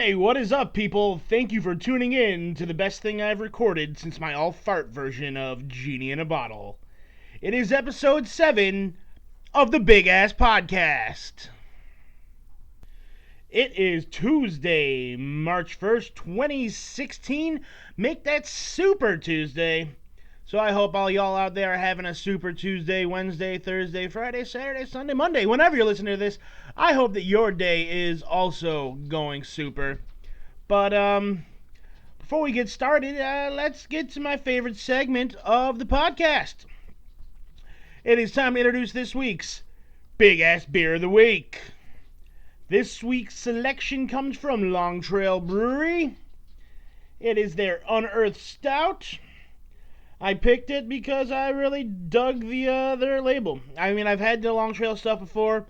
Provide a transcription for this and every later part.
Hey, what is up, people? Thank you for tuning in to the best thing I've recorded since my all-fart version of Genie in a Bottle. It is episode 7 of the Big Ass Podcast. It is Tuesday, March 1st, 2016. Make that Super Tuesday. So I hope all y'all out there are having a Super Tuesday, Wednesday, Thursday, Friday, Saturday, Sunday, Monday, whenever you're listening to this. I hope that your day is also going super. But before we get started, let's get to my favorite segment of the podcast. It is time to introduce this week's Big Ass Beer of the Week. This week's selection comes from Long Trail Brewery. It is their Unearthed Stout. I picked it because I really dug their label. I mean, I've had the Long Trail stuff before.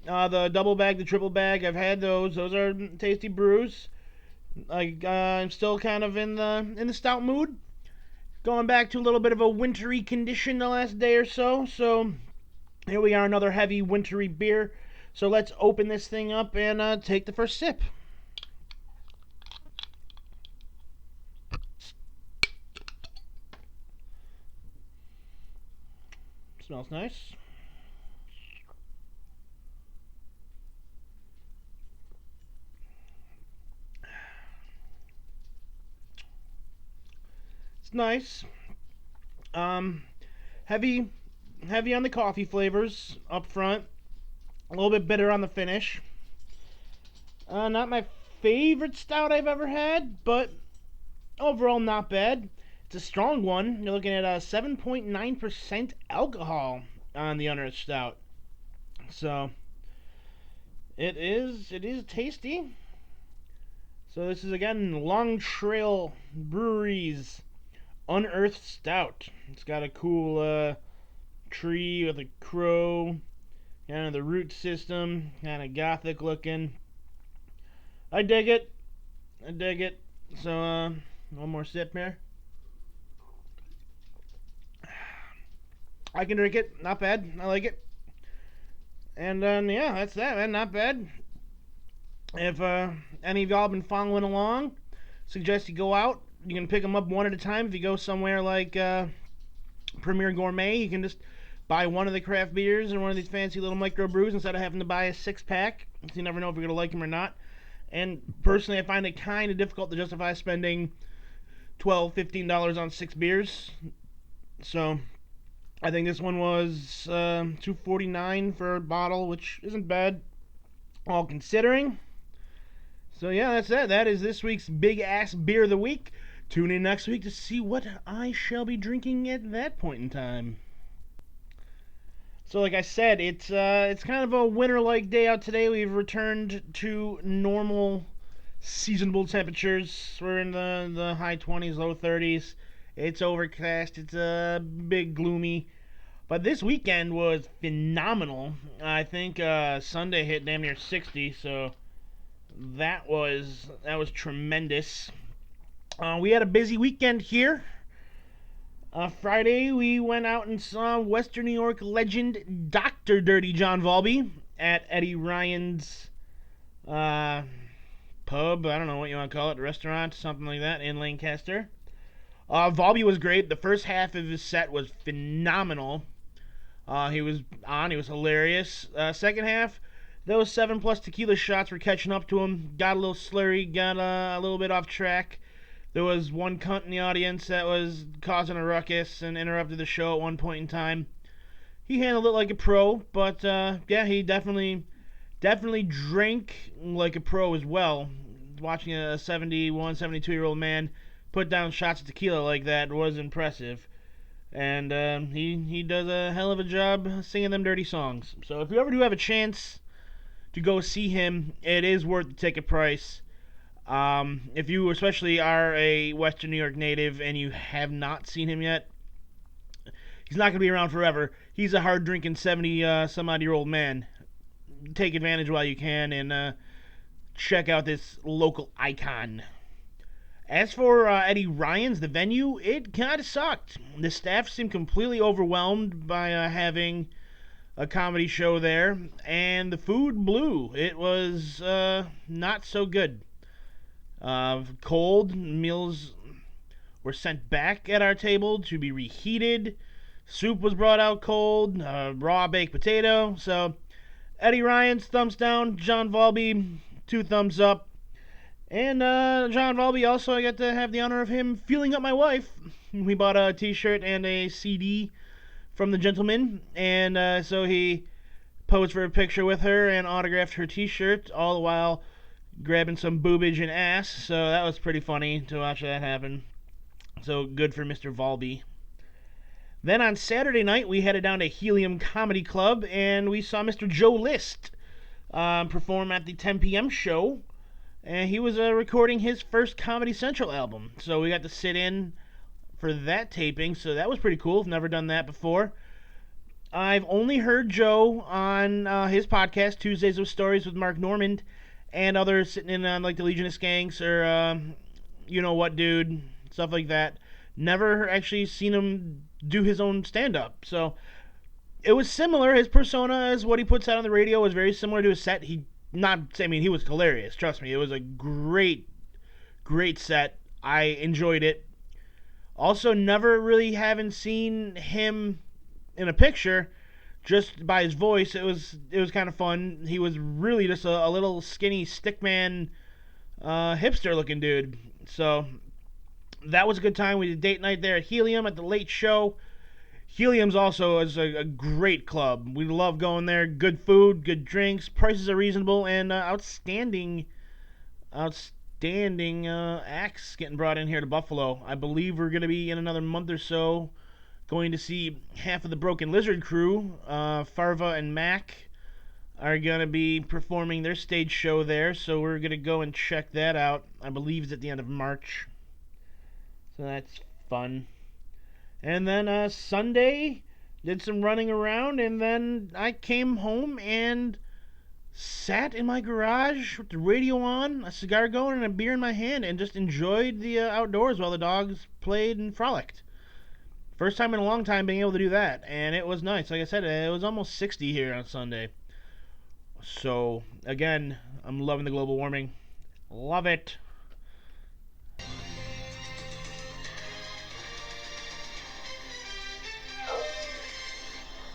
The double bag, the triple bag, I've had those. Those are tasty brews. I'm still kind of in the stout mood. Going back to a little bit of a wintry condition the last day or so. So here we are, another heavy wintry beer. So let's open this thing up and take the first sip. Smells nice. It's nice. Heavy on the coffee flavors up front. A little bit bitter on the finish. Not my favorite stout I've ever had, but overall not bad. It's a strong one. You're looking at 7.9% alcohol on the Unearthed Stout. So it is tasty. So this is again Long Trail Brewery's Unearthed Stout. It's got a cool tree with a crow, kind of the root system, kind of gothic looking. I dig it. So one more sip here. I can drink it. Not bad. I like it. And yeah, that's that, man. Not bad. If any of y'all have been following along, suggest you go out. You can pick them up one at a time. If you go somewhere like Premier Gourmet, you can just buy one of the craft beers and one of these fancy little micro brews instead of having to buy a 6-pack. So you never know if you're going to like them or not. And personally, I find it kind of difficult to justify spending $12, $15 on 6 beers. So I think this one was $2.49 for a bottle, which isn't bad, all considering. So yeah, that's that. That is this week's Big Ass Beer of the Week. Tune in next week to see what I shall be drinking at that point in time. So like I said, it's kind of a winter-like day out today. We've returned to normal seasonable temperatures. We're in the high 20s, low 30s. It's overcast. It's a bit gloomy. But this weekend was phenomenal. I think Sunday hit damn near 60, so that was tremendous. We had a busy weekend here. Friday, we went out and saw Western New York legend Dr. Dirty John Volby at Eddie Ryan's pub. I don't know what you want to call it, restaurant, something like that, in Lancaster. Volby was great. The first half of his set was phenomenal. He was hilarious. Second half, those 7+ tequila shots were catching up to him. Got a little slurry, got a little bit off track. There was one cunt in the audience that was causing a ruckus and interrupted the show at one point in time. He handled it like a pro, but yeah, he definitely drank like a pro as well. Watching a 71, 72-year-old man put down shots of tequila like that was impressive. And he does a hell of a job singing them dirty songs. So if you ever do have a chance to go see him, it is worth the ticket price. If you especially are a Western New York native and you have not seen him yet, he's not going to be around forever. He's a hard-drinking 70-some-odd-year-old man. Take advantage while you can and check out this local icon. As for Eddie Ryan's, the venue, it kind of sucked. The staff seemed completely overwhelmed by having a comedy show there, and the food blew. It was not so good. Cold meals were sent back at our table to be reheated. Soup was brought out cold, raw baked potato. So Eddie Ryan's thumbs down, John Valby 2 thumbs up. And John Valby also, I got to have the honor of him feeling up my wife. We bought a t-shirt and a CD from the gentleman, and so he posed for a picture with her and autographed her t-shirt, all the while grabbing some boobage and ass. So that was pretty funny to watch that happen. So good for Mr. Valby. Then on Saturday night, we headed down to Helium Comedy Club, and we saw Mr. Joe List perform at the 10 p.m. show. And he was recording his first Comedy Central album. So we got to sit in for that taping, so that was pretty cool. I've never done that before. I've only heard Joe on his podcast, Tuesdays with Stories with Mark Normand, and others sitting in on like the Legion of Skanks or You Know What Dude, stuff like that. Never actually seen him do his own stand-up. So it was similar. His persona as what he puts out on the radio was very similar to his set. He was hilarious. Trust me, it was a great set. I enjoyed it. Also, never really haven't seen him in a picture, just by his voice. It was kind of fun. He was really just a little skinny stickman, hipster looking dude. So that was a good time. We did date night there at Helium at the late show. Helium's also is a great club. We love going there. Good food, good drinks, prices are reasonable, and outstanding acts getting brought in here to Buffalo. I believe we're going to be in another month or so going to see half of the Broken Lizard crew. Farva and Mac are going to be performing their stage show there, so we're going to go and check that out. I believe it's at the end of March. So that's fun. And then Sunday, did some running around, and then I came home and sat in my garage with the radio on, a cigar going, and a beer in my hand, and just enjoyed the outdoors while the dogs played and frolicked. First time in a long time being able to do that, and it was nice. Like I said, it was almost 60 here on Sunday. So, again, I'm loving the global warming. Love it.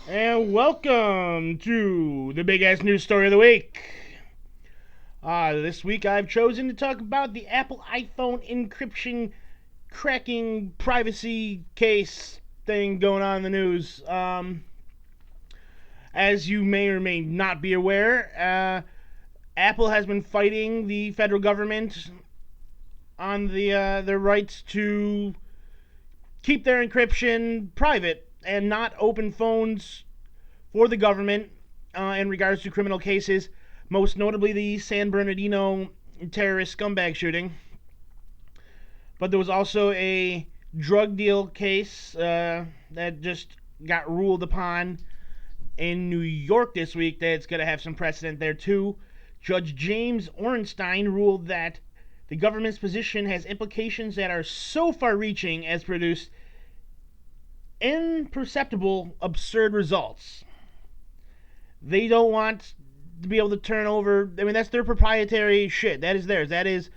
And welcome to the big ass news story of the week. This week I've chosen to talk about the Apple iPhone encryption cracking privacy case thing going on in the news. As you may or may not be aware, Apple has been fighting the federal government on their rights to keep their encryption private and not open phones for the government in regards to criminal cases, most notably the San Bernardino terrorist scumbag shooting. But there was also a drug deal case that just got ruled upon in New York this week that's going to have some precedent there too. Judge James Orenstein ruled that the government's position has implications that are so far-reaching as produce imperceptible, absurd results. They don't want to be able to turn over. I mean, that's their proprietary shit. That is theirs. That is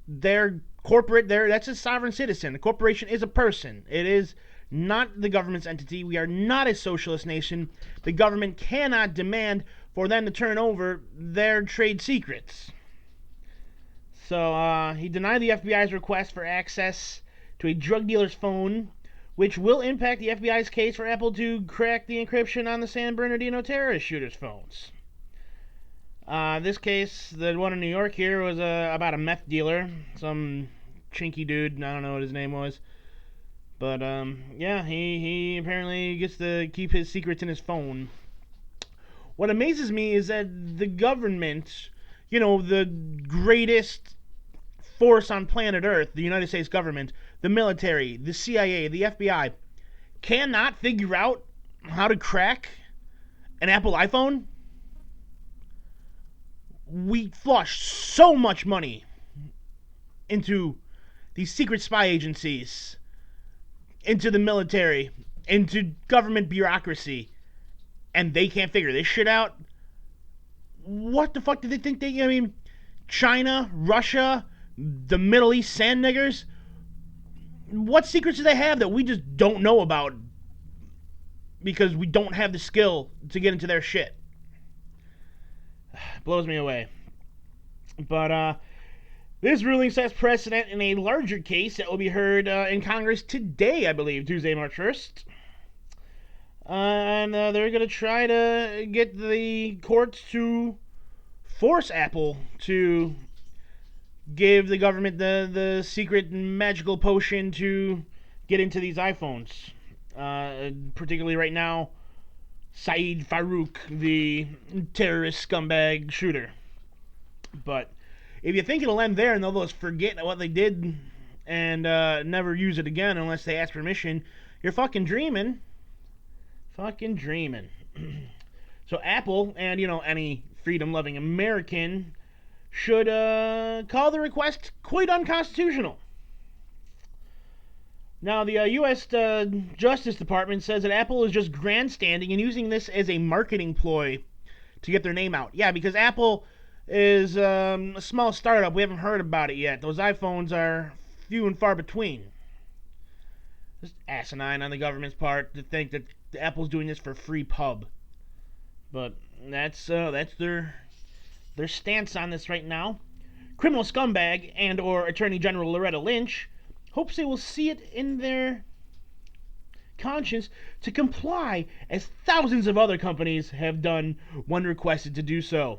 their corporate. That's a sovereign citizen. The corporation is a person. It is not the government's entity. We are not a socialist nation. The government cannot demand for them to turn over their trade secrets. So he denied the FBI's request for access to a drug dealer's phone, which will impact the FBI's case for Apple to crack the encryption on the San Bernardino terrorist shooters' phones. This case, the one in New York here, was about a meth dealer, some chinky dude, I don't know what his name was. But, yeah, he apparently gets to keep his secrets in his phone. What amazes me is that the government, the greatest force on planet Earth, the United States government, the military, the CIA, the FBI, cannot figure out how to crack an Apple iPhone. We flush so much money into these secret spy agencies, into the military, into government bureaucracy, and they can't figure this shit out. What the fuck do they think China, Russia, the Middle East sand niggers, what secrets do they have that we just don't know about because we don't have the skill to get into their shit? Blows me away. But this ruling sets precedent in a larger case that will be heard in Congress today, I believe, Tuesday, March 1st. And they're going to try to get the courts to force Apple to give the government the secret magical potion to get into these iPhones. Particularly right now, Saeed Farouk, the terrorist scumbag shooter. But if you think it'll end there and they'll just forget what they did and never use it again unless they ask permission, you're fucking dreaming. Fucking dreaming. So Apple and, any freedom-loving American should call the request quite unconstitutional. Now, the U.S. Justice Department says that Apple is just grandstanding and using this as a marketing ploy to get their name out. Yeah, because Apple is a small startup. We haven't heard about it yet. Those iPhones are few and far between. Just asinine on the government's part to think that Apple's doing this for free pub. But that's their stance on this right now. Criminal scumbag and or Attorney General Loretta Lynch hopes they will see it in their conscience to comply, as thousands of other companies have done when requested to do so.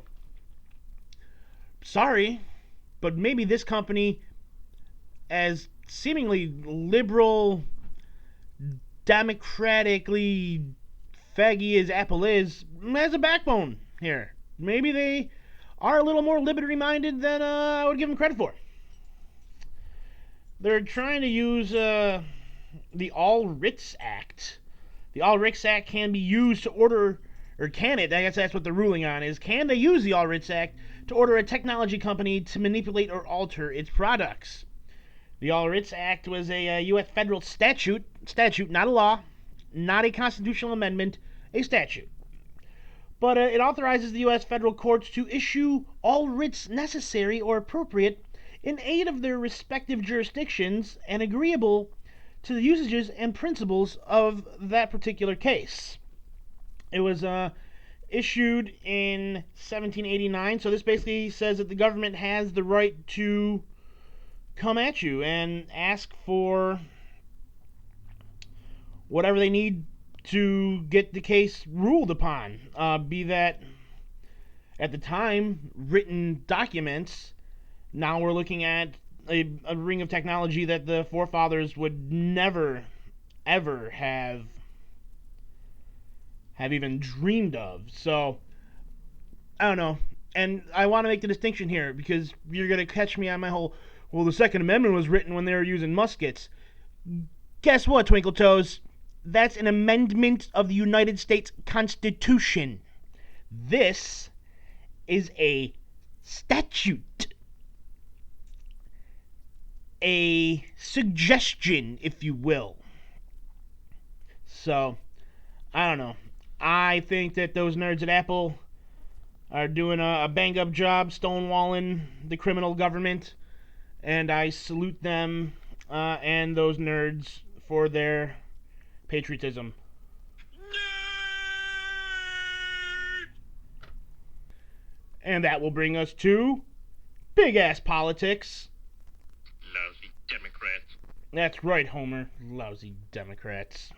Sorry, but maybe this company, as seemingly liberal, democratically faggy as Apple is, has a backbone here. Maybe they are a little more liberty-minded than I would give them credit for. They're trying to use the All Writs Act. The All Writs Act can be used to order, or can it? I guess that's what the ruling on is. Can they use the All Writs Act to order a technology company to manipulate or alter its products? The All Writs Act was a U.S. federal statute, not a law, not a constitutional amendment, a statute. But it authorizes the U.S. federal courts to issue all writs necessary or appropriate in aid of their respective jurisdictions and agreeable to the usages and principles of that particular case. It was issued in 1789, so this basically says that the government has the right to come at you and ask for whatever they need to get the case ruled upon, be that at the time written documents. Now we're looking at a ring of technology that the forefathers would never, ever have even dreamed of. So, I don't know. And I want to make the distinction here because you're going to catch me on my whole, well, the Second Amendment was written when they were using muskets. Guess what, Twinkle Toes? That's an amendment of the United States Constitution. This is a statute. A suggestion, if you will. So, I don't know. I think that those nerds at Apple are doing a bang-up job stonewalling the criminal government, and I salute them and those nerds for their patriotism. And that will bring us to big-ass politics. Lousy Democrats. That's right, Homer. Lousy Democrats.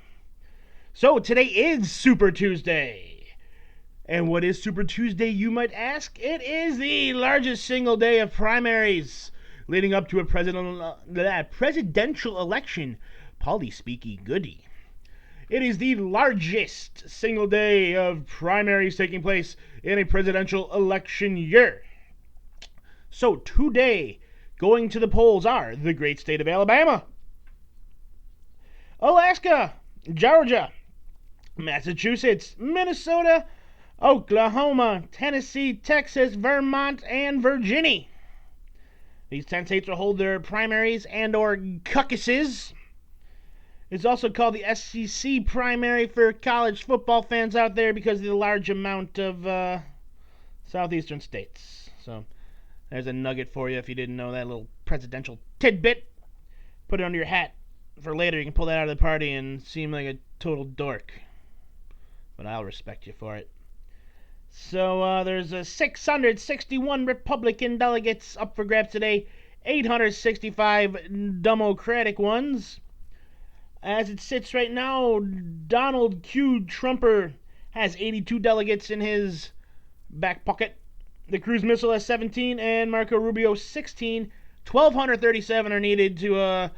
So, today is Super Tuesday. And what is Super Tuesday, you might ask? It is the largest single day of primaries leading up to a presidential election. Poli-speaky goody. It is the largest single day of primaries taking place in a presidential election year. So, today, going to the polls are the great state of Alabama, Alaska, Georgia, Massachusetts, Minnesota, Oklahoma, Tennessee, Texas, Vermont, and Virginia. These 10 states will hold their primaries and or caucuses. It's also called the SEC primary for college football fans out there because of the large amount of southeastern states. So, There's a nugget for you if you didn't know that little presidential tidbit. Put it under your hat for later. You can pull that out of the party and seem like a total dork. But I'll respect you for it. So there's 661 Republican delegates up for grabs today, 865 Democratic ones. As it sits right now, Donald Q. Trumper has 82 delegates in his back pocket. The cruise missile has 17, and Marco Rubio 16. 1,237 are needed to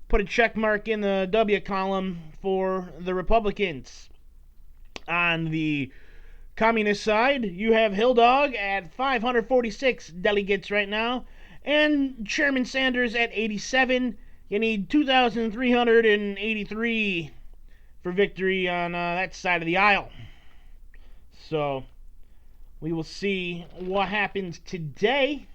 put a check mark in the W column for the Republicans. On the communist side, you have Hill Dog at 546 delegates right now, and Chairman Sanders at 87. You need 2,383 for victory on that side of the aisle. So we will see what happens today.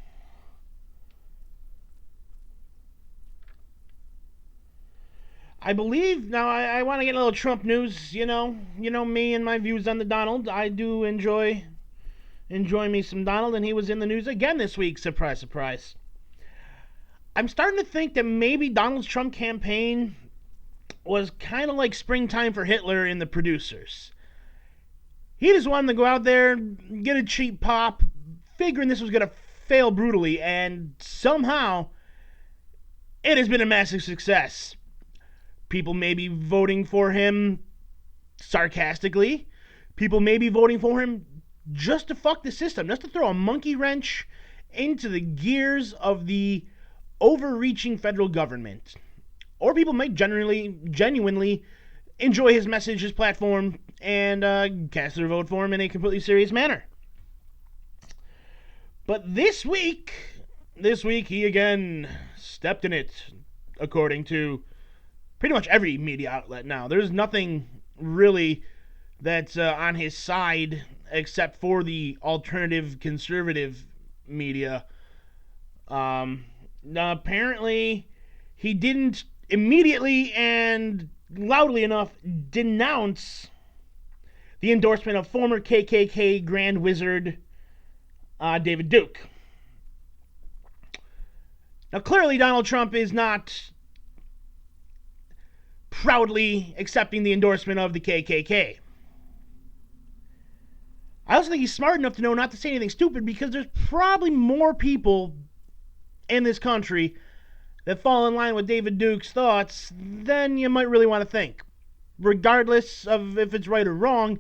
I believe now I want to get a little Trump news. You know me and my views on the Donald. I do enjoy me some Donald, and he was in the news again this week. Surprise, surprise. I'm starting to think that maybe Donald Trump campaign was kind of like springtime for Hitler in The Producers. He just wanted to go out there, get a cheap pop, figuring this was going to fail brutally, and somehow it has been a massive success. People may be voting for him sarcastically. People may be voting for him just to fuck the system, just to throw a monkey wrench into the gears of the overreaching federal government. Or people might genuinely enjoy his message, his platform, and cast their vote for him in a completely serious manner. But this week he again stepped in it, according to pretty much every media outlet now. There's nothing really that's on his side except for the alternative conservative media. Apparently, he didn't immediately and loudly enough denounce the endorsement of former KKK Grand Wizard David Duke. Now, clearly, Donald Trump is not proudly accepting the endorsement of the KKK. I also think he's smart enough to know not to say anything stupid, because there's probably more people in this country that fall in line with David Duke's thoughts than you might really want to think. Regardless of if it's right or wrong,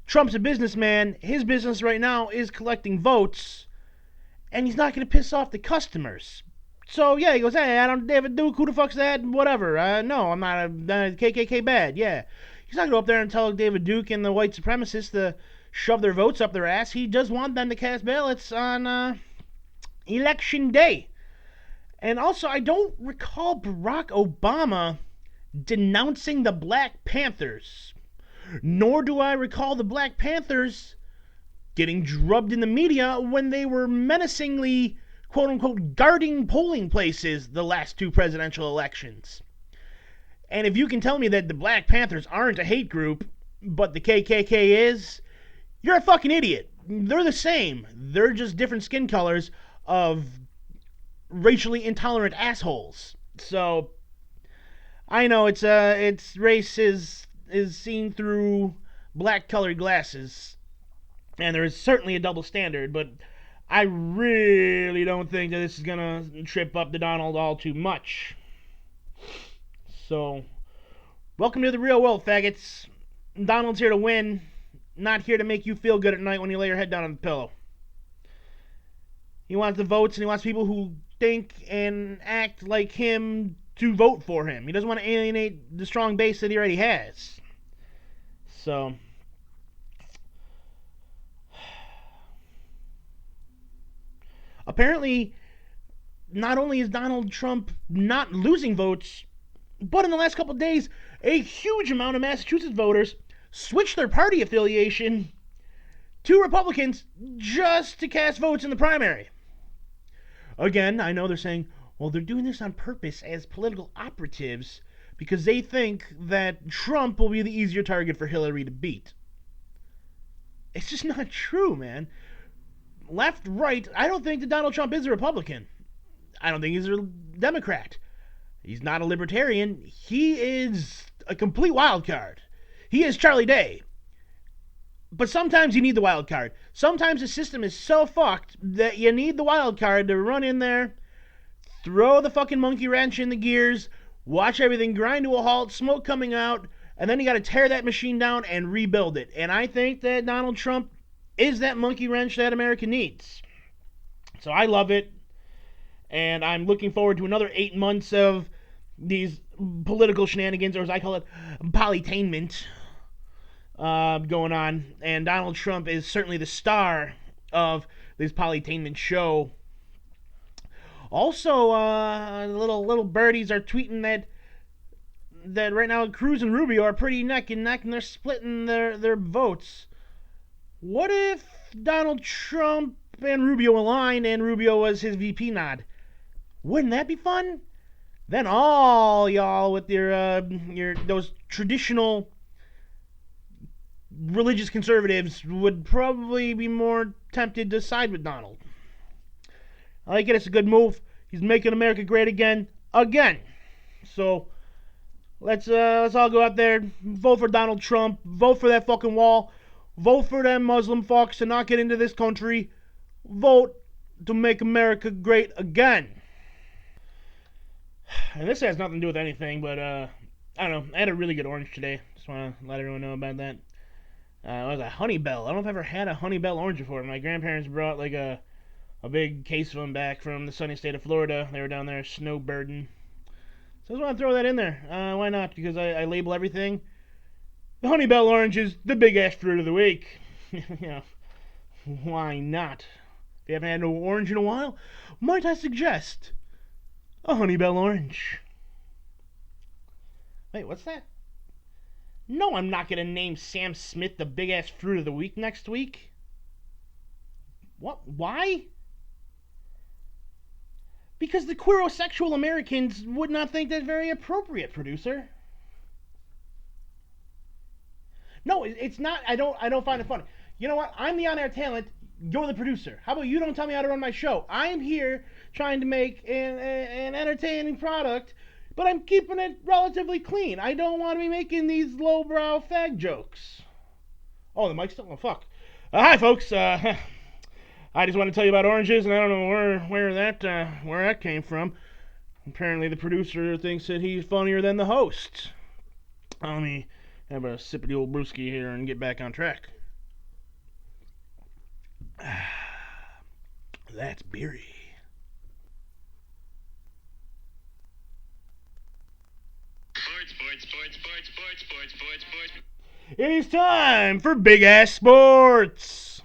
Trump's a businessman. His business right now is collecting votes, and he's not going to piss off the customers. So, yeah, he goes, hey, I don't, David Duke, who the fuck's that? Whatever. No, I'm not a KKK bad. Yeah. He's not going to go up there and tell David Duke and the white supremacists to shove their votes up their ass. He does want them to cast ballots on Election Day. And also, I don't recall Barack Obama denouncing the Black Panthers. Nor do I recall the Black Panthers getting drubbed in the media when they were menacingly, quote-unquote, guarding polling places the last two presidential elections. And if you can tell me that the Black Panthers aren't a hate group, but the KKK is, you're a fucking idiot. They're the same. They're just different skin colors of racially intolerant assholes. So I know it's race is seen through black colored glasses, and there is certainly a double standard, but I really don't think that this is gonna trip up the Donald all too much. So welcome to the real world, faggots. Donald's here to win, not here to make you feel good at night when you lay your head down on the pillow. He wants the votes, and he wants people who think and act like him to vote for him. He doesn't want to alienate the strong base that he already has. So apparently, not only is Donald Trump not losing votes, but in the last couple of days, a huge amount of Massachusetts voters switched their party affiliation to Republicans just to cast votes in the primary. Again, I know they're saying, well, they're doing this on purpose as political operatives because they think that Trump will be the easier target for Hillary to beat. It's just not true, man. left, right, I don't think that Donald Trump is a Republican. I don't think he's a Democrat. He's not a libertarian. He is a complete wild card. He is Charlie Day. But sometimes you need the wild card. Sometimes the system is so fucked that you need the wild card to run in there, throw the fucking monkey wrench in the gears, watch everything grind to a halt, smoke coming out, and then you got to tear that machine down and rebuild it. And I think that Donald Trump is that monkey wrench that America needs. So I love it, and I'm looking forward to another 8 months of these political shenanigans, or as I call it, poli-tainment, going on. And Donald Trump is certainly the star of this poli-tainment show. Also, little birdies are tweeting that right now Cruz and Rubio are pretty neck and neck, and they're splitting their votes. What if Donald Trump and Rubio aligned, and Rubio was his VP nod? Wouldn't that be fun? Then all y'all with your those traditional religious conservatives would probably be more tempted to side with Donald. I like it. It's a good move. He's making America great again. So let's all go out there, vote for Donald Trump, vote for that fucking wall, vote for them Muslim fucks to not get into this country, vote to make America great again. And this has nothing to do with anything, but I don't know. I had a really good orange today. Just want to let everyone know about that. It was a Honey Bell. I don't know if I've ever had a Honey Bell orange before. My grandparents brought like a big case of them back from the sunny state of Florida. They were down there snowbirding. So I just want to throw that in there. Why not? Because I label everything. The Honey Bell orange is the big ass fruit of the week. Why not? If you haven't had no orange in a while, might I suggest a Honey Bell orange? Wait, what's that? No, I'm not going to name Sam Smith the big ass fruit of the week next week. What? Why? Because the queerosexual Americans would not think that very appropriate, producer. No, it's not. I don't find it funny. You know what? I'm the on-air talent. You're the producer. How about you don't tell me how to run my show? I am here trying to make an entertaining product, but I'm keeping it relatively clean. I don't want to be making these lowbrow fag jokes. Oh, the mic's still. Oh, fuck. Hi, folks. I just want to tell you about oranges, and I don't know where that came from. Apparently, the producer thinks that he's funnier than the host. Let me have a sip of the old brewski here and get back on track. That's beery. Sports. It is time for Big Ass Sports.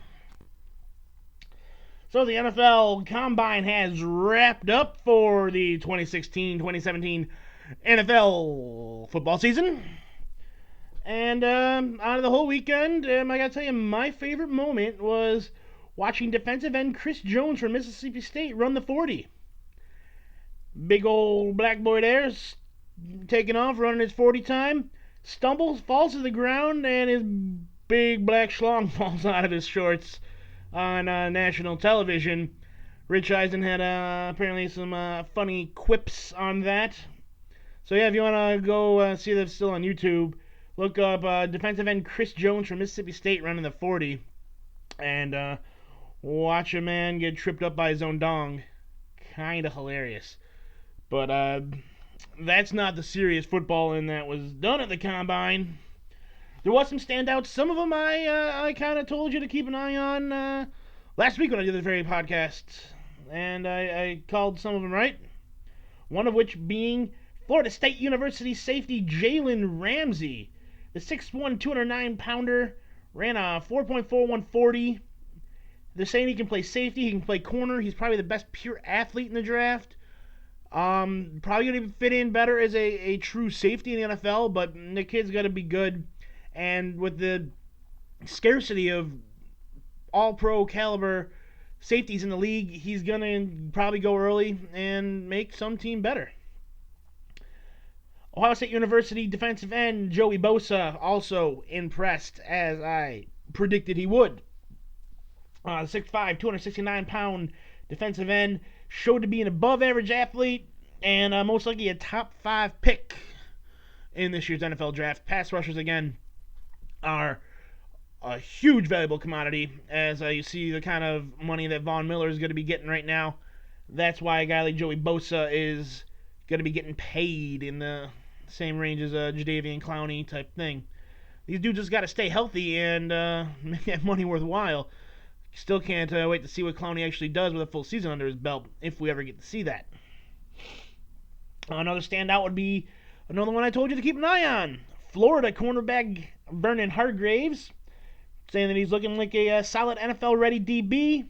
So the NFL Combine has wrapped up for the 2016-2017 NFL football season. And out of the whole weekend, I gotta tell you, my favorite moment was watching defensive end Chris Jones from Mississippi State run the 40. Big old black boy there's taking off, running his 40 time, stumbles, falls to the ground, and his big black schlong falls out of his shorts on national television. Rich Eisen had apparently some funny quips on that. So yeah, if you want to go see that still on YouTube, look up defensive end Chris Jones from Mississippi State running the 40, and watch a man get tripped up by his own dong. Kind of hilarious. But that's not the serious footballing that was done at the Combine. There was some standouts. Some of them I kind of told you to keep an eye on last week when I did this very podcast. And I called some of them right. One of which being Florida State University safety Jalen Ramsey. The 6'1", 209-pounder ran a 4.4140. They're saying he can play safety, he can play corner. He's probably the best pure athlete in the draft. Probably going to fit in better as a true safety in the NFL, but the kid's got to be good. And with the scarcity of all-pro caliber safeties in the league, he's going to probably go early and make some team better. Ohio State University defensive end Joey Bosa also impressed, as I predicted he would. 6'5", 269-pound defensive end, showed to be an above-average athlete, and most likely a top 5 pick in this year's NFL draft. Pass rushers, again, are a huge valuable commodity, as you see the kind of money that Von Miller is going to be getting right now. That's why a guy like Joey Bosa is going to be getting paid in the same range as a Jadeveon Clowney type thing. These dudes just got to stay healthy and make that money worthwhile. Still can't wait to see what Clowney actually does with a full season under his belt, if we ever get to see that. Another standout would be another one I told you to keep an eye on. Florida cornerback Vernon Hargreaves, saying that he's looking like a solid NFL-ready DB.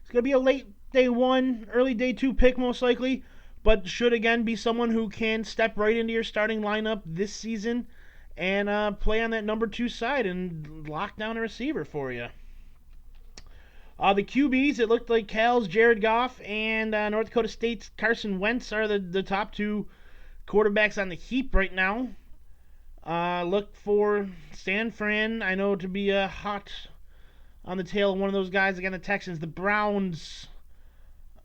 It's going to be a late day 1, early day 2 pick most likely, but should again be someone who can step right into your starting lineup this season and play on that number 2 side and lock down a receiver for you. The QBs, it looked like Cal's Jared Goff and North Dakota State's Carson Wentz are the top 2 quarterbacks on the heap right now. Look for San Fran, I know, to be hot on the tail of one of those guys. Again, the Texans, the Browns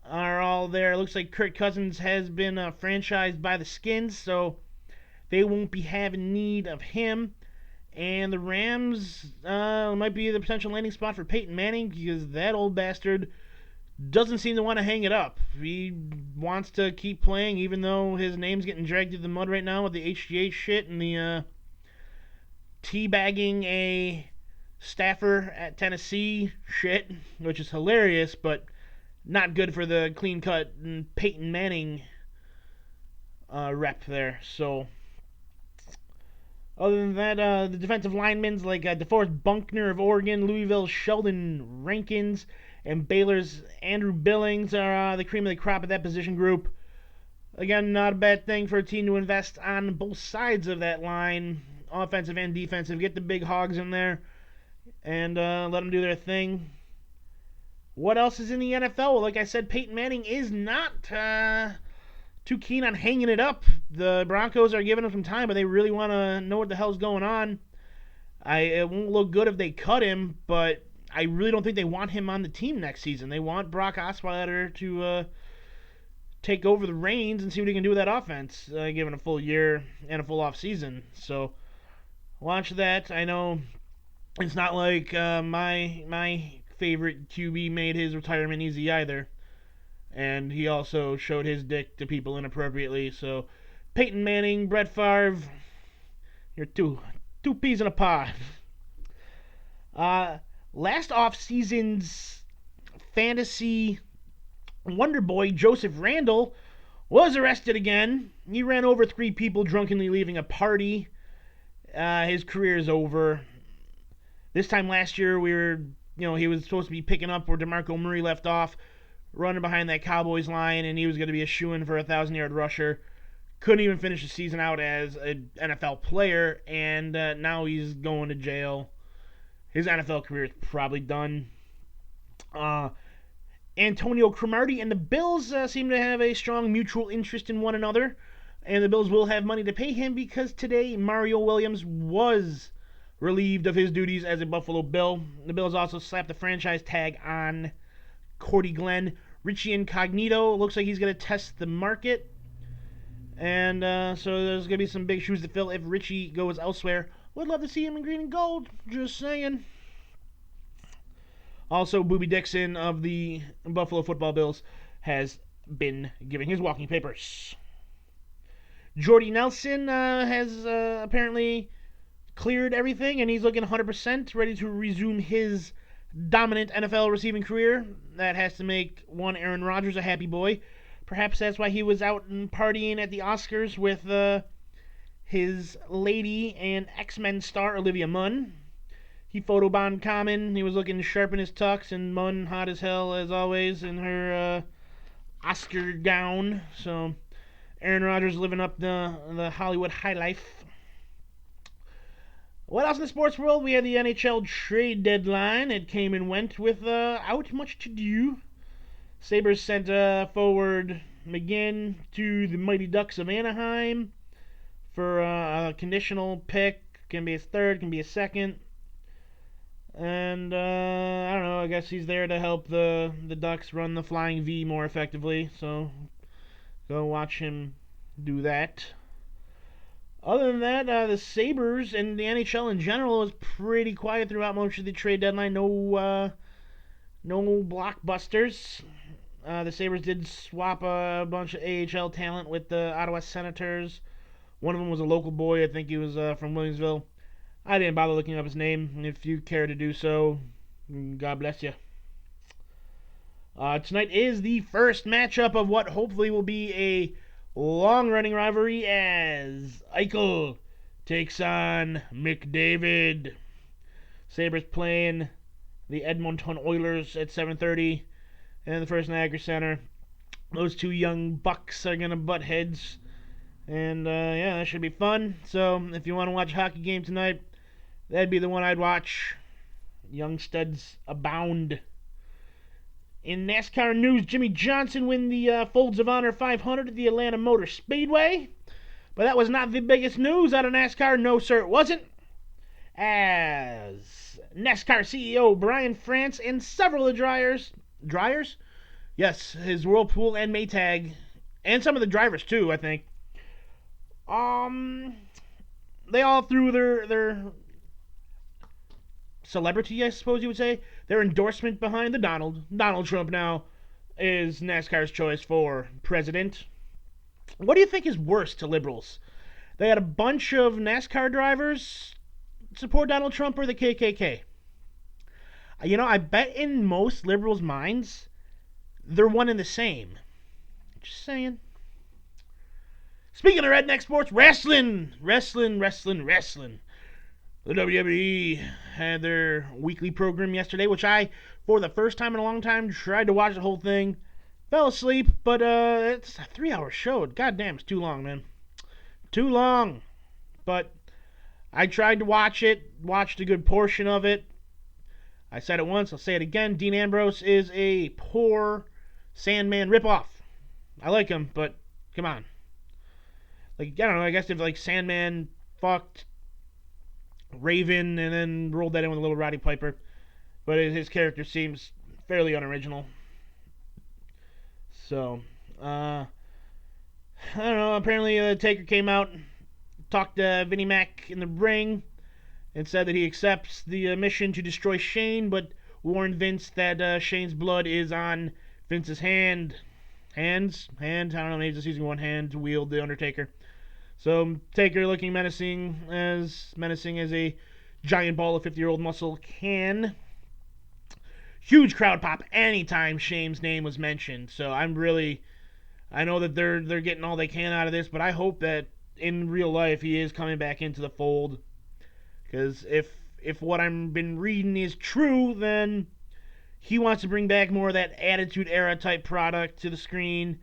are all there. It looks like Kirk Cousins has been franchised by the Skins, so they won't be having need of him. And the Rams might be the potential landing spot for Peyton Manning, because that old bastard doesn't seem to want to hang it up. He wants to keep playing, even though his name's getting dragged through the mud right now with the HGH shit and the teabagging a staffer at Tennessee shit, which is hilarious, but not good for the clean-cut Peyton Manning rep there. So, other than that, the defensive linemen like DeForest Buckner of Oregon, Louisville's Sheldon Rankins, and Baylor's Andrew Billings are the cream of the crop of that position group. Again, not a bad thing for a team to invest on both sides of that line, offensive and defensive. Get the big hogs in there and let them do their thing. What else is in the NFL? Well, like I said, Peyton Manning is not too keen on hanging it up. The Broncos are giving him some time, but they really want to know what the hell's going on. It won't look good if they cut him, but I really don't think they want him on the team next season. They want Brock Osweiler to take over the reins and see what he can do with that offense, given a full year and a full off season. So watch that. I know it's not like my favorite QB made his retirement easy either, and he also showed his dick to people inappropriately. So Peyton Manning, Brett Favre, you're two peas in a pod. Last off-season's fantasy wonder boy, Joseph Randall, was arrested again. He ran over 3 people drunkenly leaving a party. His career is over. This time last year, he was supposed to be picking up where DeMarco Murray left off, running behind that Cowboys line, and he was going to be a shoo-in for a 1,000-yard rusher. Couldn't even finish the season out as an NFL player, and now he's going to jail. His NFL career is probably done. Antonio Cromartie and the Bills seem to have a strong mutual interest in one another, and the Bills will have money to pay him because today Mario Williams was relieved of his duties as a Buffalo Bill. The Bills also slapped the franchise tag on Cordy Glenn. Richie Incognito looks like he's going to test the market, and so there's going to be some big shoes to fill if Richie goes elsewhere. Would love to see him in green and gold, just saying. Also, Boobie Dixon of the Buffalo Football Bills has been giving his walking papers. Jordy Nelson has apparently cleared everything, and he's looking 100% ready to resume his dominant NFL receiving career. That has to make one Aaron Rodgers a happy boy. Perhaps that's why he was out and partying at the Oscars with his lady and X-Men star Olivia Munn. He photobombed Common. He was looking sharp in his tux, and Munn hot as hell as always in her Oscar gown. So Aaron Rodgers living up the Hollywood high life. What else in the sports world? We had the NHL trade deadline. It came and went without much to do. Sabres sent forward McGinn to the Mighty Ducks of Anaheim for a conditional pick. Can be a third, can be a second. And I don't know. I guess he's there to help the Ducks run the flying V more effectively. So go watch him do that. Other than that, the Sabres and the NHL in general was pretty quiet throughout most of the trade deadline. No blockbusters. The Sabres did swap a bunch of AHL talent with the Ottawa Senators. One of them was a local boy. I think he was from Williamsville. I didn't bother looking up his name. If you care to do so, God bless you. Tonight is the first matchup of what hopefully will be a long-running rivalry as Eichel takes on McDavid. Sabres playing the Edmonton Oilers at 7:30 in the First Niagara Center. Those two young bucks are gonna butt heads, and yeah, that should be fun. So if you want to watch a hockey game tonight, that'd be the one I'd watch. Young studs abound. In NASCAR news, Jimmy Johnson win the Folds of Honor 500 at the Atlanta Motor Speedway. But that was not the biggest news out of NASCAR. No, sir, it wasn't. As NASCAR CEO Brian France and several of the dryers? Yes, his Whirlpool and Maytag, and some of the drivers too, I think. Um, they all threw their celebrity, I suppose you would say, their endorsement behind the Donald Trump now is NASCAR's choice for president. What do you think is worse to liberals? They had a bunch of NASCAR drivers support Donald Trump or the KKK. You know, I bet in most liberals' minds, they're one and the same. Just saying. Speaking of redneck sports, wrestling. The WWE had their weekly program yesterday, which I, for the first time in a long time, tried to watch the whole thing. Fell asleep, but it's a 3-hour show. God damn, it's too long, man. Too long. But I tried to watch it, watched a good portion of it. I said it once, I'll say it again. Dean Ambrose is a poor Sandman ripoff. I like him, but come on. Like, I don't know, I guess if like Sandman fucked Raven and then rolled that in with a little Roddy Piper. But his character seems fairly unoriginal. So, I don't know. Apparently, Taker came out, talked to Vinnie Mac in the ring, and said that he accepts the mission to destroy Shane, but warned Vince that Shane's blood is on Vince's hands. I don't know. Maybe he's just using one hand to wield the Undertaker. So Taker looking menacing as a giant ball of 50-year-old muscle can. Huge crowd pop anytime Shane's name was mentioned. So I know that they're getting all they can out of this, but I hope that in real life he is coming back into the fold. Because if what I've been reading is true, then he wants to bring back more of that Attitude Era type product to the screen.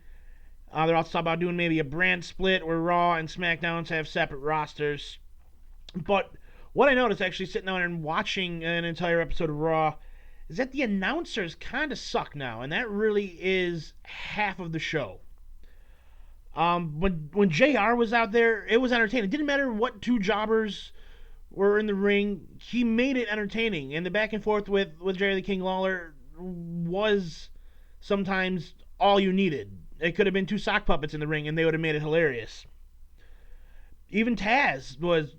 They're also talking about doing maybe a brand split where Raw and SmackDowns have separate rosters. But what I noticed actually sitting down and watching an entire episode of Raw is that the announcers kind of suck now, and that really is half of the show. When JR was out there, it was entertaining. It didn't matter what two jobbers were in the ring, he made it entertaining. And the back and forth with Jerry the King Lawler was sometimes all you needed. It could have been two sock puppets in the ring, and they would have made it hilarious. Even Taz was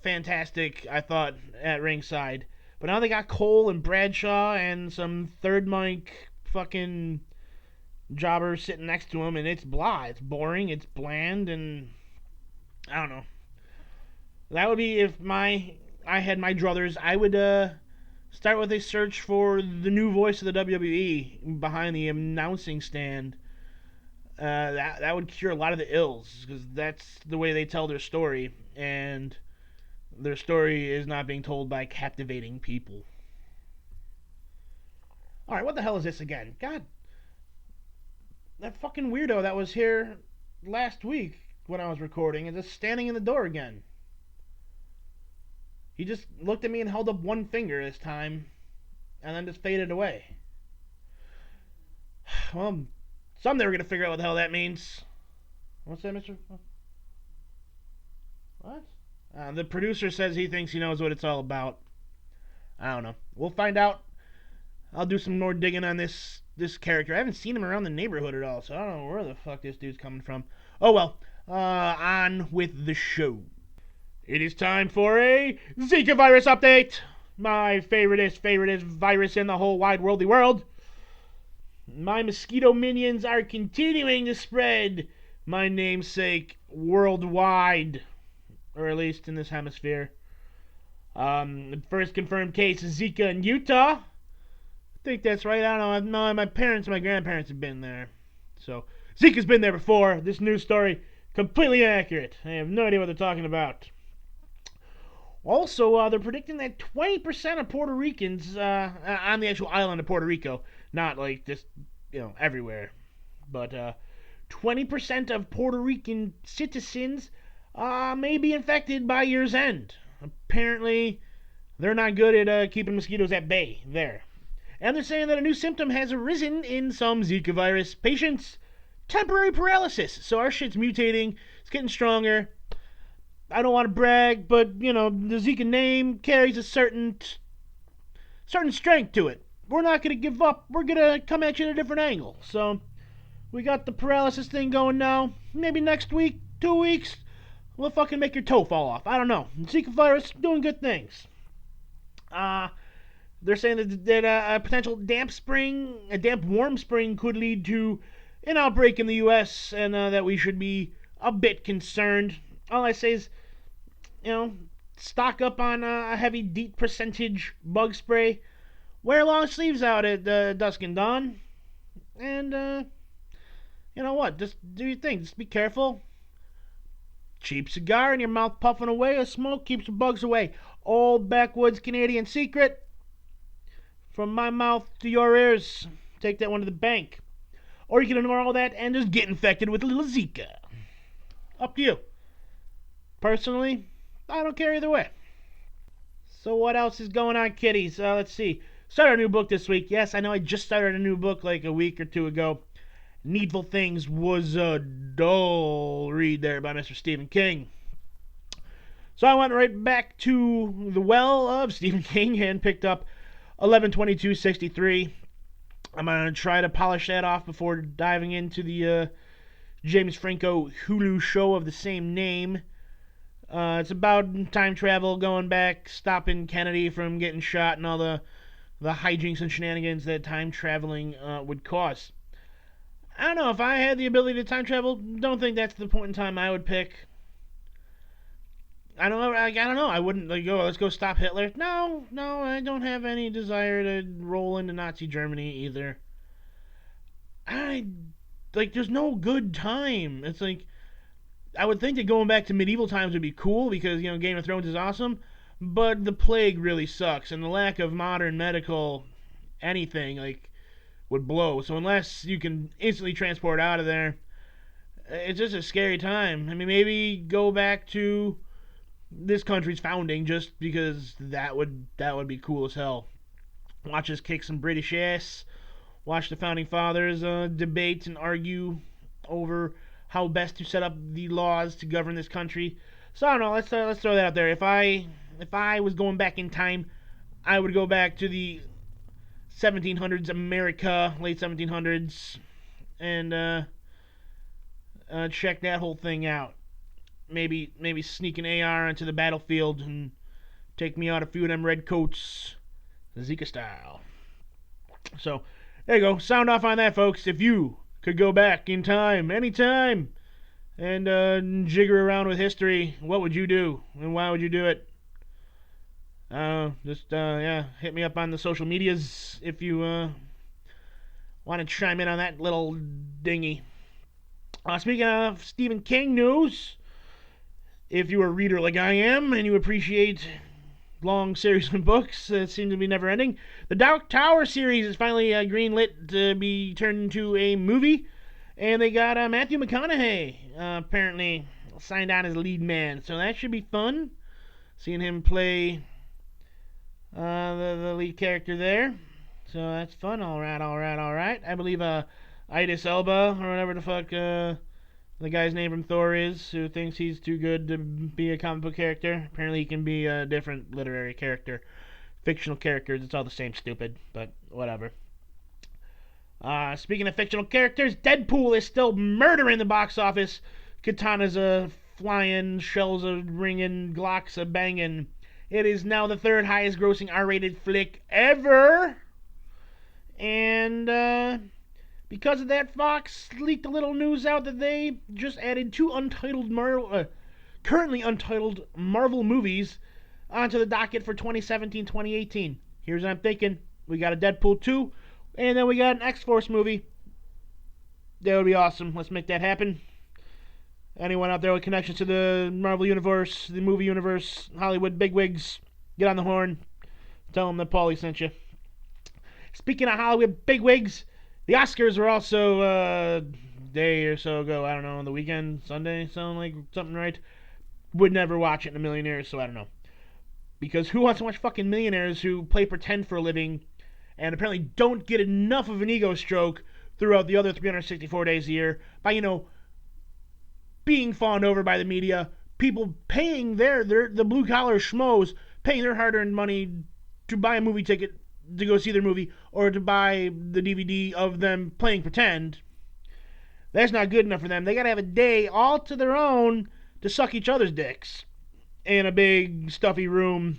fantastic, I thought, at ringside. But now they got Cole and Bradshaw and some third mic fucking jobber sitting next to him, and it's blah. It's boring, it's bland, and I don't know. That would be if I had my druthers. I would start with a search for the new voice of the WWE behind the announcing stand. That would cure a lot of the ills, because that's the way they tell their story, and their story is not being told by captivating people. Alright, what the hell is this again? God, that fucking weirdo that was here last week when I was recording is just standing in the door again. He just looked at me and held up one finger this time, and then just faded away. Well, someday we're going to figure out what the hell that means. What's that, mister? What? The producer says he thinks he knows what it's all about. I don't know. We'll find out. I'll do some more digging on this character. I haven't seen him around the neighborhood at all, so I don't know where the fuck this dude's coming from. Oh well. On with the show. It is time for a Zika virus update. My favoriteest virus in the whole wide worldy world. My mosquito minions are continuing to spread my namesake worldwide, or at least in this hemisphere. The first confirmed case is Zika in Utah. I think that's right. I don't know. My grandparents have been there. So, Zika's been there before. This news story, completely inaccurate. I have no idea what they're talking about. Also, they're predicting that 20% of Puerto Ricans on the actual island of Puerto Rico, not like just, everywhere, but 20% of Puerto Rican citizens may be infected by year's end. Apparently, they're not good at keeping mosquitoes at bay there. And they're saying that a new symptom has arisen in some Zika virus patients. Temporary paralysis. So our shit's mutating. It's getting stronger. I don't want to brag, but, the Zika name carries a certain strength to it. We're not going to give up. We're going to come at you at a different angle. So, we got the paralysis thing going now. Maybe next week, 2 weeks, we'll fucking make your toe fall off. I don't know. Zika virus doing good things. They're saying that a potential damp warm spring could lead to an outbreak in the U.S. and that we should be a bit concerned. All I say is, stock up on a heavy, deep percentage bug spray. Wear long sleeves out at dusk and dawn. And, you know what? Just do your thing. Just be careful. Cheap cigar in your mouth puffing away. A smoke keeps the bugs away. Old backwoods Canadian secret. From my mouth to your ears. Take that one to the bank. Or you can ignore all that and just get infected with a little Zika. Up to you. Personally, I don't care either way. So what else is going on, kiddies? Let's see. Started a new book this week. Yes, I know I just started a new book like a week or two ago. Needful Things was a dull read there by Mr. Stephen King. So I went right back to the well of Stephen King and picked up 11/22/63. I'm going to try to polish that off before diving into the James Franco Hulu show of the same name. It's about time travel, going back, stopping Kennedy from getting shot, and all the hijinks and shenanigans that time traveling would cause. I don't know, if I had the ability to time travel, don't think that's the point in time I would pick. I don't know. I wouldn't go, let's go stop Hitler. No, I don't have any desire to roll into Nazi Germany either. There's no good time. It's like, I would think that going back to medieval times would be cool because, Game of Thrones is awesome, but the plague really sucks, and the lack of modern medical anything, would blow. So unless you can instantly transport out of there, it's just a scary time. I mean, maybe go back to this country's founding just because that would be cool as hell. Watch us kick some British ass. Watch the founding fathers debate and argue over how best to set up the laws to govern this country. So I don't know. Let's throw that out there. If I was going back in time, I would go back to the 1700s America, late 1700s, and check that whole thing out. Maybe sneak an AR onto the battlefield and take me out a few of them red coats, Zika style. So there you go. Sound off on that, folks. If you could go back in time, anytime, and jigger around with history, what would you do, and why would you do it? Hit me up on the social medias if you want to chime in on that little dingy. Speaking of Stephen King news, if you're a reader like I am and you appreciate long series of books that seem to be never ending, the Dark Tower series is finally greenlit to be turned into a movie, and they got Matthew McConaughey apparently signed on as lead man, so that should be fun, seeing him play the lead character there. So that's fun. All right. I believe Idris Elba, or whatever the fuck the guy's name from Thor is, who thinks he's too good to be a comic book character. Apparently he can be a different literary character. Fictional characters, it's all the same stupid, but whatever. Speaking of fictional characters, Deadpool is still murdering the box office. Katanas flying, shells ringing, Glocks banging. It is now the third highest grossing R-rated flick ever. And because of that, Fox leaked a little news out that they just added two currently untitled Marvel movies onto the docket for 2017-2018. Here's what I'm thinking. We got a Deadpool 2, and then we got an X-Force movie. That would be awesome. Let's make that happen. Anyone out there with connections to the Marvel Universe, the movie universe, Hollywood bigwigs, get on the horn. Tell them that Paulie sent you. Speaking of Hollywood bigwigs, the Oscars were also a day or so ago. I don't know, on the weekend, Sunday, sound like something right? Would never watch it in a million years, so I don't know. Because who wants to watch fucking millionaires who play pretend for a living and apparently don't get enough of an ego stroke throughout the other 364 days a year by, being fawned over by the media, people paying the blue collar schmoes, paying their hard earned money to buy a movie ticket to go see their movie or to buy the DVD of them playing pretend. That's not good enough for them. They gotta have a day all to their own to suck each other's dicks in a big stuffy room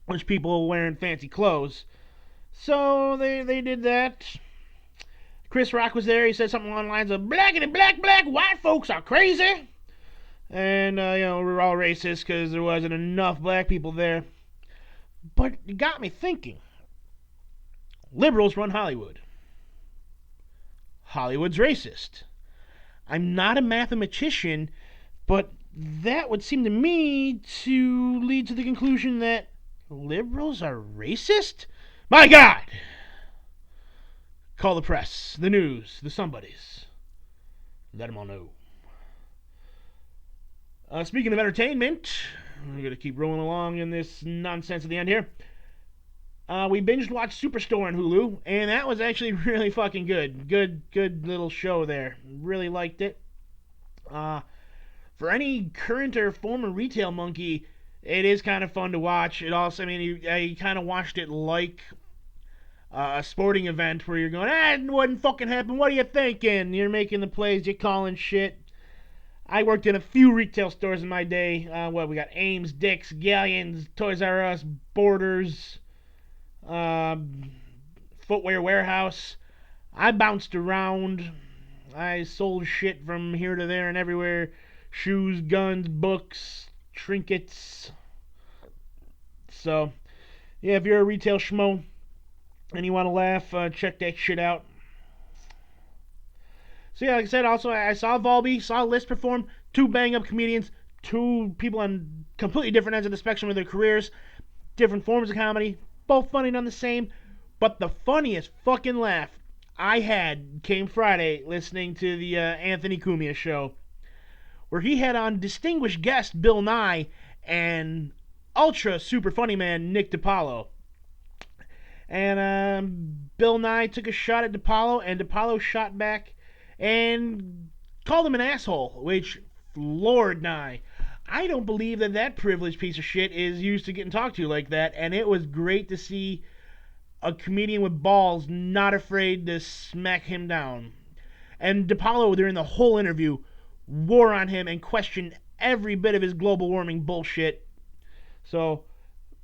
with people wearing fancy clothes. So they did that. Chris Rock was there. He said something along the lines of blackity black white folks are crazy. And, we're all racist because there wasn't enough black people there. But it got me thinking. Liberals run Hollywood. Hollywood's racist. I'm not a mathematician, but that would seem to me to lead to the conclusion that liberals are racist? My God! Call the press, the news, the somebodies. Let them all know. Speaking of entertainment, we're going to keep rolling along in this nonsense at the end here. We binge watched Superstore on Hulu, and that was actually really fucking good. Good little show there. Really liked it. For any current or former retail monkey, it is kind of fun to watch. It also, I kind of watched it like a sporting event where you're going, it wouldn't fucking happen. What are you thinking? You're making the plays, you're calling shit. I worked in a few retail stores in my day. We got Ames, Dick's, Galleons, Toys R Us, Borders, Footwear Warehouse. I bounced around. I sold shit from here to there and everywhere. Shoes, guns, books, trinkets. So, yeah, if you're a retail schmo and you want to laugh, check that shit out. So yeah, like I said, also I saw Volby, saw List perform, two bang-up comedians, two people on completely different ends of the spectrum with their careers, different forms of comedy, both funny none the same, but the funniest fucking laugh I had came Friday listening to the Anthony Cumia show, where he had on distinguished guest Bill Nye and ultra super funny man Nick DiPaolo. And Bill Nye took a shot at DiPaolo, and DiPaolo shot back and called him an asshole, which, Lord Nye, I don't believe that privileged piece of shit is used to getting talked to like that, and it was great to see a comedian with balls not afraid to smack him down. And DiPaolo, during the whole interview, wore on him and questioned every bit of his global warming bullshit. So,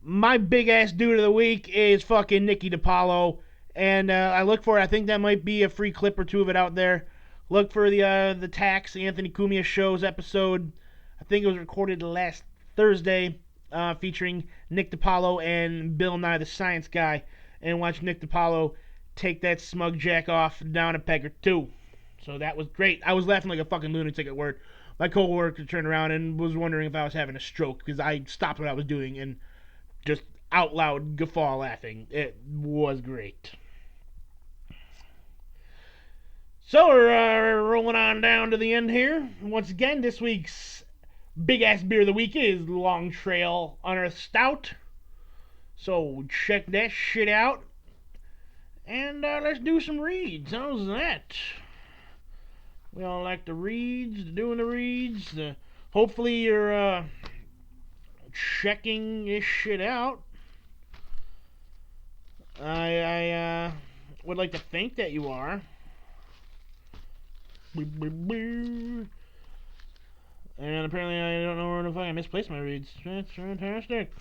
my big-ass dude of the week is fucking Nicky DiPaolo, and I look for it. I think that might be a free clip or two of it out there. Look for the Tax, the Anthony Cumia Show's episode. I think it was recorded last Thursday, featuring Nick DiPaolo and Bill Nye the Science Guy. And watch Nick DiPaolo take that smug jack off down a peg or two. So that was great. I was laughing like a fucking lunatic at work. My coworker turned around and was wondering if I was having a stroke because I stopped what I was doing and just out loud guffaw laughing. It was great. So we're rolling on down to the end here. Once again, this week's big ass beer of the week is Long Trail Unearthed Stout. So check that shit out. And let's do some reads. How's that? We all like the reads, doing the reads. Hopefully you're checking this shit out. I would like to think that you are. And apparently I don't know where to find. I misplaced my reads. That's fantastic.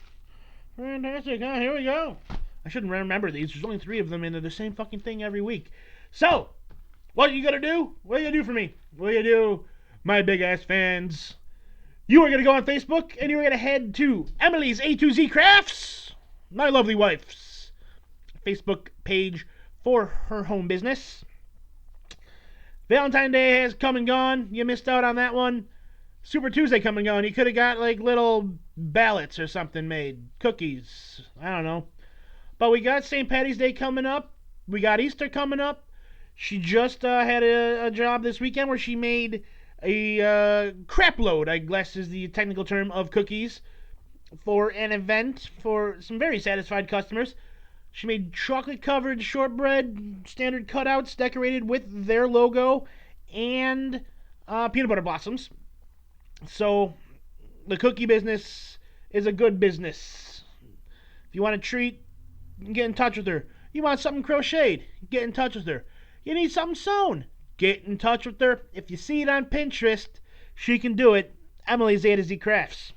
Fantastic. Here we go. I shouldn't remember these. There's only 3 of them, and they're the same fucking thing every week. So, what are you gonna do? What are you gonna do for me? What are you gonna do, my big ass fans? You are gonna go on Facebook, and you are gonna head to Emily's A2Z Crafts, my lovely wife's Facebook page for her home business. Valentine's Day has come and gone. You missed out on that one. Super Tuesday come and gone. You could have got like little ballots or something made. Cookies. I don't know. But we got St. Patty's Day coming up. We got Easter coming up. She just had a job this weekend where she made a crap load, I guess is the technical term, of cookies for an event for some very satisfied customers. She made chocolate-covered shortbread, standard cutouts decorated with their logo, and peanut butter blossoms. So, the cookie business is a good business. If you want a treat, get in touch with her. You want something crocheted, get in touch with her. You need something sewn, get in touch with her. If you see it on Pinterest, she can do it. Emily's A to Z Crafts.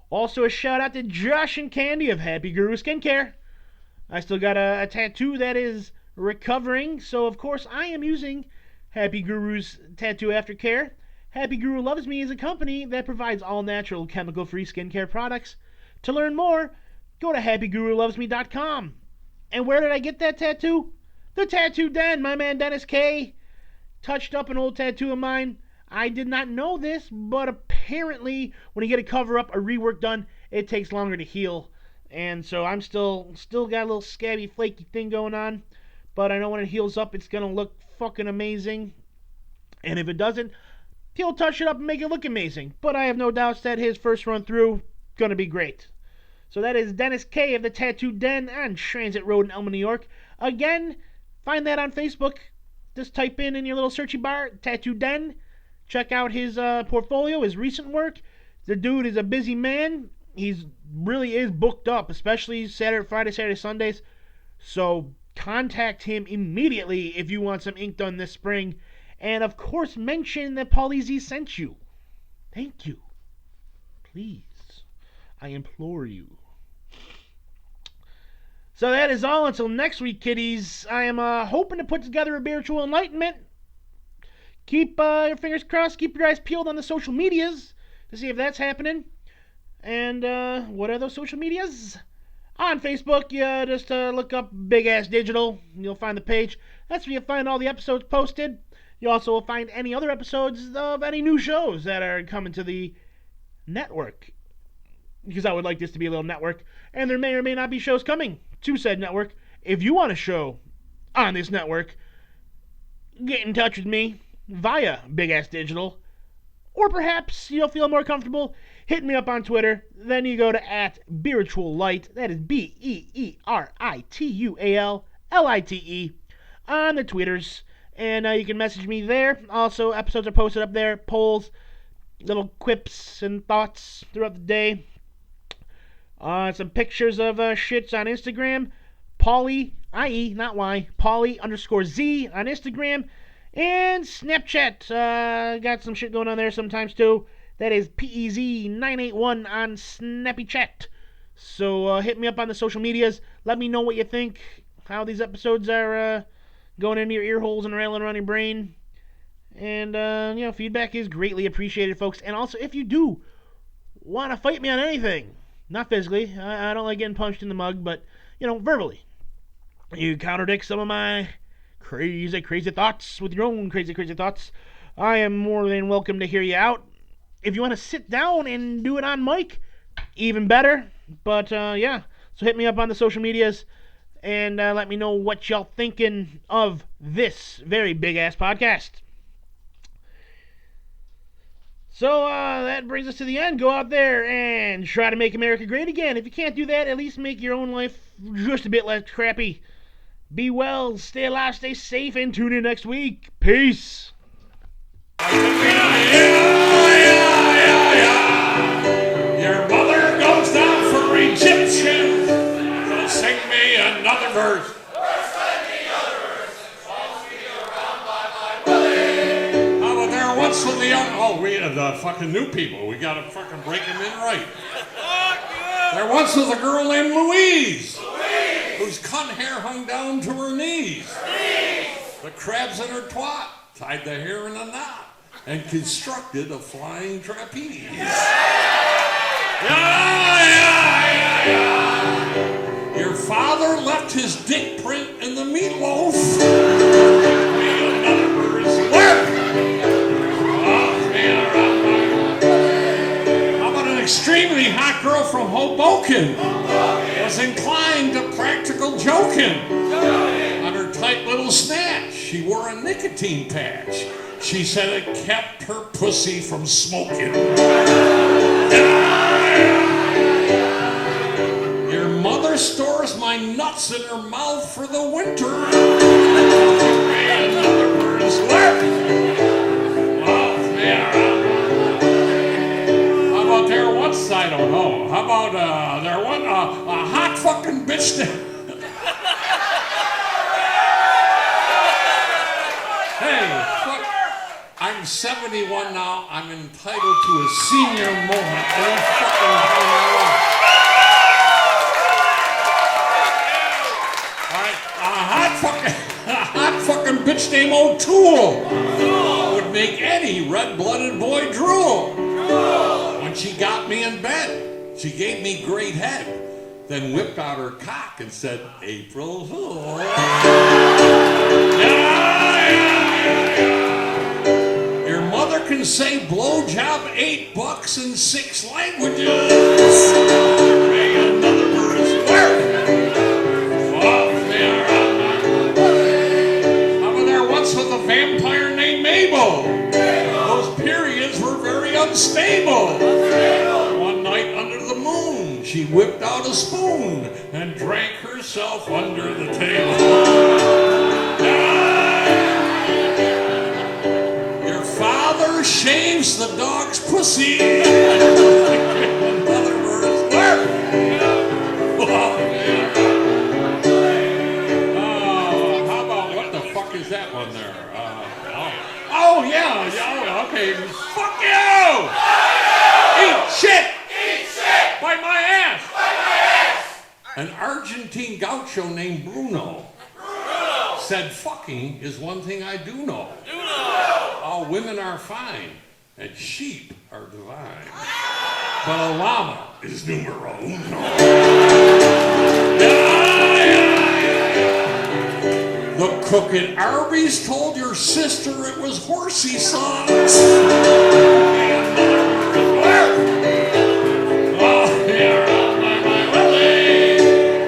Also, a shout out to Josh and Candy of Happy Guru Skincare. I still got a tattoo that is recovering, so of course I am using Happy Guru's Tattoo Aftercare. Happy Guru Loves Me is a company that provides all natural, chemical-free skincare products. To learn more, go to happygurulovesme.com. And where did I get that tattoo? The Tattoo Den. My man Dennis K. touched up an old tattoo of mine. I did not know this, but apparently when you get a cover-up, a rework done, it takes longer to heal. And so I'm still got a little scabby, flaky thing going on. But I know when it heals up, it's going to look fucking amazing. And if it doesn't, he'll touch it up and make it look amazing. But I have no doubts that his first run through going to be great. So that is Dennis K. of the Tattoo Den on Transit Road in Elma, New York. Again, find that on Facebook. Just type in your little searchy bar, Tattoo Den. Check out his portfolio, his recent work. The dude is a busy man. He's really is booked up, especially Friday, Saturday, Sundays. So contact him immediately if you want some ink done this spring. And of course, mention that Paulie Z sent you. Thank you. Please. I implore you. So that is all until next week, kiddies. I am hoping to put together a spiritual enlightenment. Keep your fingers crossed. Keep your eyes peeled on the social medias to see if that's happening. And what are those social medias? On Facebook, you just look up Big Ass Digital. And you'll find the page. That's where you'll find all the episodes posted. You also will find any other episodes of any new shows that are coming to the network. Because I would like this to be a little network. And there may or may not be shows coming to said network. If you want a show on this network, get in touch with me via Big Ass Digital. Or perhaps you'll feel more comfortable hitting me up on Twitter. Then you go to @BeeritualLite. That is BeeritualLite on the Twitters. And you can message me there. Also, episodes are posted up there. Polls, little quips and thoughts throughout the day. Some pictures of shits on Instagram. Paulie, I-E, not Y. Paulie_Z on Instagram. And Snapchat. Got some shit going on there sometimes too. That is PEZ981 on SnappyChat. So hit me up on the social medias. Let me know what you think. How these episodes are going into your ear holes and rattling around your brain. And, feedback is greatly appreciated, folks. And also, if you do want to fight me on anything, not physically, I don't like getting punched in the mug, but, verbally, you contradict some of my crazy, crazy thoughts with your own crazy, crazy thoughts, I am more than welcome to hear you out. If you want to sit down and do it on mic, even better. But, so hit me up on the social medias. And let me know what y'all thinking of this very big-ass podcast. So that brings us to the end. Go out there and try to make America great again. If you can't do that, at least make your own life just a bit less crappy. Be well, stay alive, stay safe, and tune in next week. Peace. Your mother goes down for Egyptian. Sing me a fucking new people. We gotta fucking break them in right. There once was a girl named Louise, whose cunt hair hung down to her knees. The crabs in her twat tied the hair in a knot and constructed a flying trapeze. Your father left his dick print in the meatloaf. Another bird's work. How about an extremely hot girl from Hoboken? Was inclined to practical joking. On her tight little snatch, she wore a nicotine patch. She said it kept her pussy from smoking. Your mother stores my nuts in her mouth for the winter. Another bird's left. How about there once? I don't know. How about there one a hot fucking bitch that... Hey, fuck. I'm 71 now. I'm entitled to a senior moment. Any fucking time I want. A hot fucking bitch named O'Toole would make any red-blooded boy drool. When she got me in bed, she gave me great head, then whipped out her cock and said, April Fool. Your mother can say blowjob $8 in 6 languages. Another bird's work. With a vampire named Mabel. Those periods were very unstable. One night under the moon, she whipped out a spoon and drank herself under the table. Your father shaves the dog's pussy. Another bird's work. That one there. Oh yeah, okay. Fuck you! Eat shit! Bite my ass! An Argentine gaucho named Bruno said fucking is one thing I do know. All women are fine and sheep are divine. But a llama is numero uno. The cook at Arby's told your sister it was horsey sauce.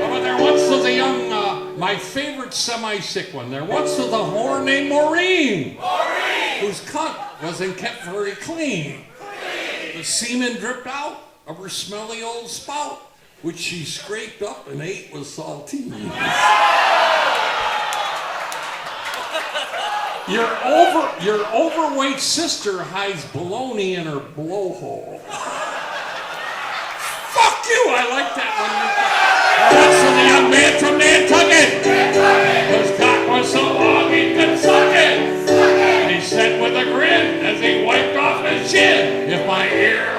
But there once was a young, my favorite semi-sick one. There once was a whore named Maureen, whose cunt wasn't kept very clean. The semen dripped out of her smelly old spout, which she scraped up and ate with saltines. Your overweight sister hides baloney in her blowhole. Fuck you! I like that one. That's from the young man from Nantucket. His cock was so long he could suck it. He said with a grin as he wiped off his chin, if my ear